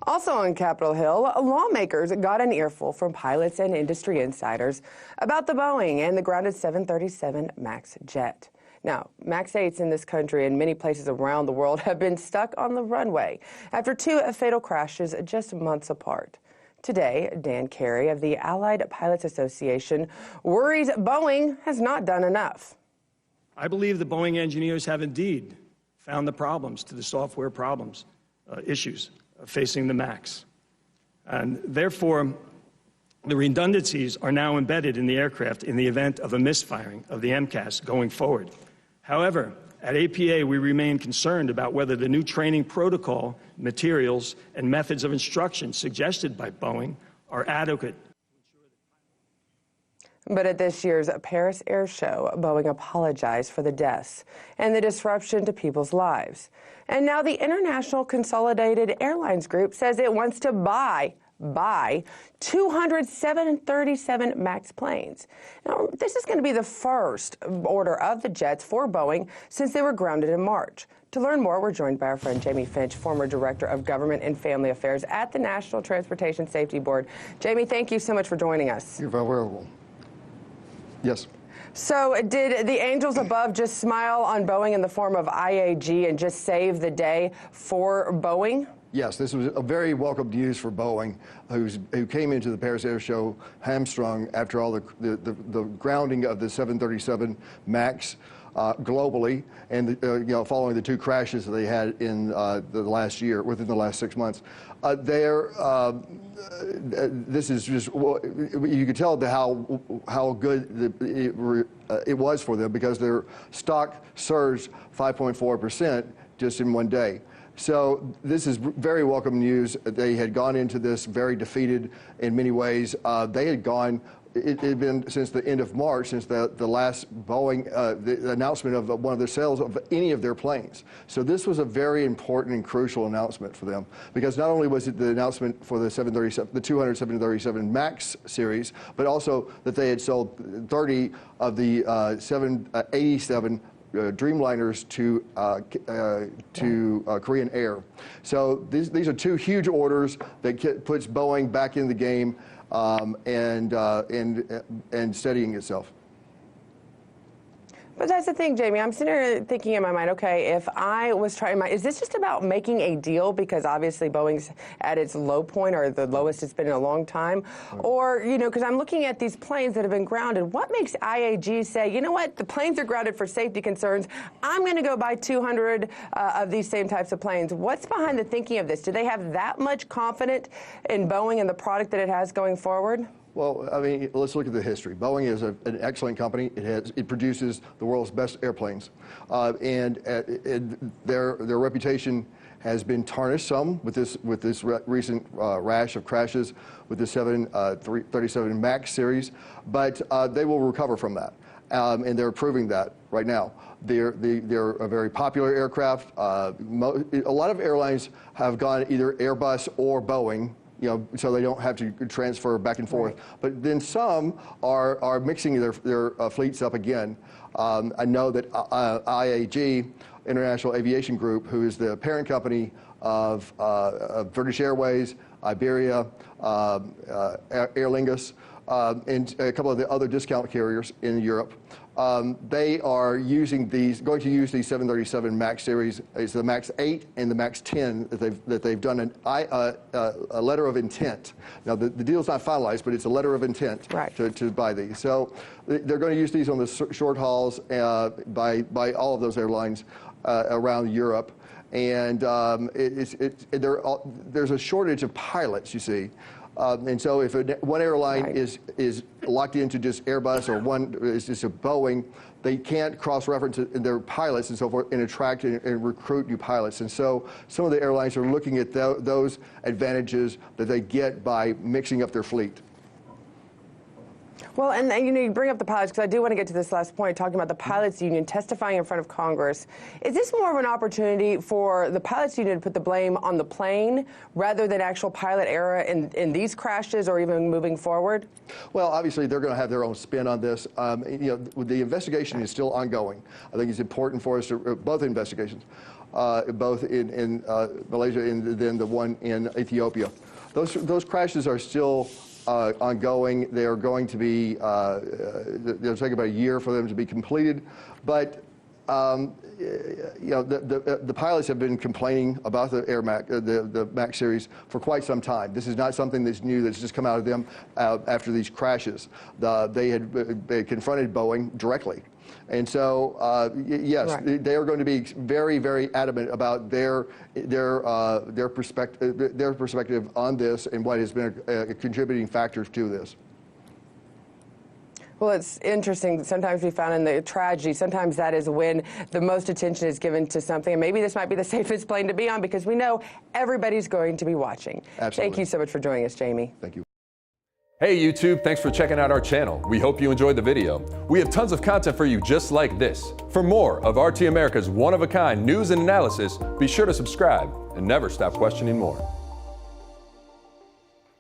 Also on Capitol Hill, lawmakers got an earful from pilots and industry insiders about the Boeing and the grounded 737 MAX jet. Now, MAX 8s in this country and many places around the world have been stuck on the runway after two fatal crashes just months apart. Today, Dan Carey of the Allied Pilots Association worries Boeing has not done enough. I believe the Boeing engineers have indeed found the problems to the software issues facing the MAX. And therefore, the redundancies are now embedded in the aircraft in the event of a misfiring of the MCAS going forward. However, at APA, we remain concerned about whether the new training protocol, materials, and methods of instruction suggested by Boeing are adequate. But at this year's Paris Air Show, Boeing apologized for the deaths and the disruption to people's lives. And now the International Consolidated Airlines Group says it wants to buy 200 737 MAX planes. Now, this is going to be the first order of the jets for Boeing since they were grounded in March. To learn more, we're joined by our friend Jamie Finch, former Director of Government and Family Affairs at the National Transportation Safety Board. Jamie, thank you so much for joining us. You're very welcome. Yes. So did the angels above just smile on Boeing in the form of IAG and just save the day for Boeing? Yes, this was a very welcome news for Boeing, who came into the Paris Air Show hamstrung after all the grounding of the 737 MAX globally, and following the two crashes that they had in the last year, within the last 6 months. This is just, you could tell how good it was for them, because their stock surged 5.4% just in one day. So this is very welcome news. They had gone into this very defeated in many ways. They had gone, it had been since the end of March, since the last Boeing, the announcement of one of their sales of any of their planes. So this was a very important and crucial announcement for them, because not only was it the announcement for the 200 737 MAX series, but also that they had sold 30 of the 787 Dreamliners to Korean Air. So these are two huge orders that puts Boeing back in the game and steadying itself. But that's the thing, Jamie. I'm sitting here thinking in my mind, okay, if I was trying is this just about making a deal because obviously Boeing's at its low point, or the lowest it's been in a long time? Or, because I'm looking at these planes that have been grounded. What makes IAG say, you know what, the planes are grounded for safety concerns. I'm going to go buy 200 of these same types of planes. What's behind the thinking of this? Do they have that much confidence in Boeing and the product that it has going forward? Well, I mean, let's look at the history. Boeing is an excellent company. It produces the world's best airplanes, and their reputation has been tarnished some with this recent rash of crashes with the 737 MAX series, but they will recover from that, and they're proving that right now. They're a very popular aircraft. A lot of airlines have gone either Airbus or Boeing, so they don't have to transfer back and forth. Right. But then some are mixing their fleets up again. I know that IAG, International Aviation Group, who is the parent company of British Airways, Iberia, Aer Lingus, and a couple of the other discount carriers in Europe, they are going to use these 737 MAX series. It's the MAX 8 and the MAX 10 that they've done a letter of intent. Now the deal's not finalized, but it's a letter of intent, right, to buy these. So they're going to use these on the short hauls by all of those airlines around Europe. And there's a shortage of pilots, you see. And so if one airline right. is locked into just Airbus, or one is just a Boeing, they can't cross-reference their pilots and so forth and attract and recruit new pilots. And so some of the airlines are looking at those advantages that they get by mixing up their fleet. Well, and you bring up the pilots, because I do want to get to this last point, talking about the pilots union testifying in front of Congress. Is this more of an opportunity for the pilots union to put the blame on the plane rather than actual pilot error in these crashes or even moving forward? Well, obviously, they're going to have their own spin on this. The investigation is still ongoing. I think it's important for us to, both investigations, both in Malaysia and then the one in Ethiopia. Those crashes are still ongoing. They are going to be, they'll take about a year for them to be completed. But, the pilots have been complaining about the MAX series for quite some time. This is not something that's new, that's just come out of them after these crashes. They had confronted Boeing directly. And so, yes, right. They are going to be very, very adamant about their perspective on this and what has been a contributing factor to this. Well, it's interesting. Sometimes we found in the tragedy, sometimes that is when the most attention is given to something. And maybe this might be the safest plane to be on, because we know everybody's going to be watching. Absolutely. Thank you so much for joining us, Jamie. Thank you. Hey YouTube, thanks for checking out our channel. We hope you enjoyed the video. We have tons of content for you just like this. For more of RT America's one-of-a-kind news and analysis, be sure to subscribe and never stop questioning more.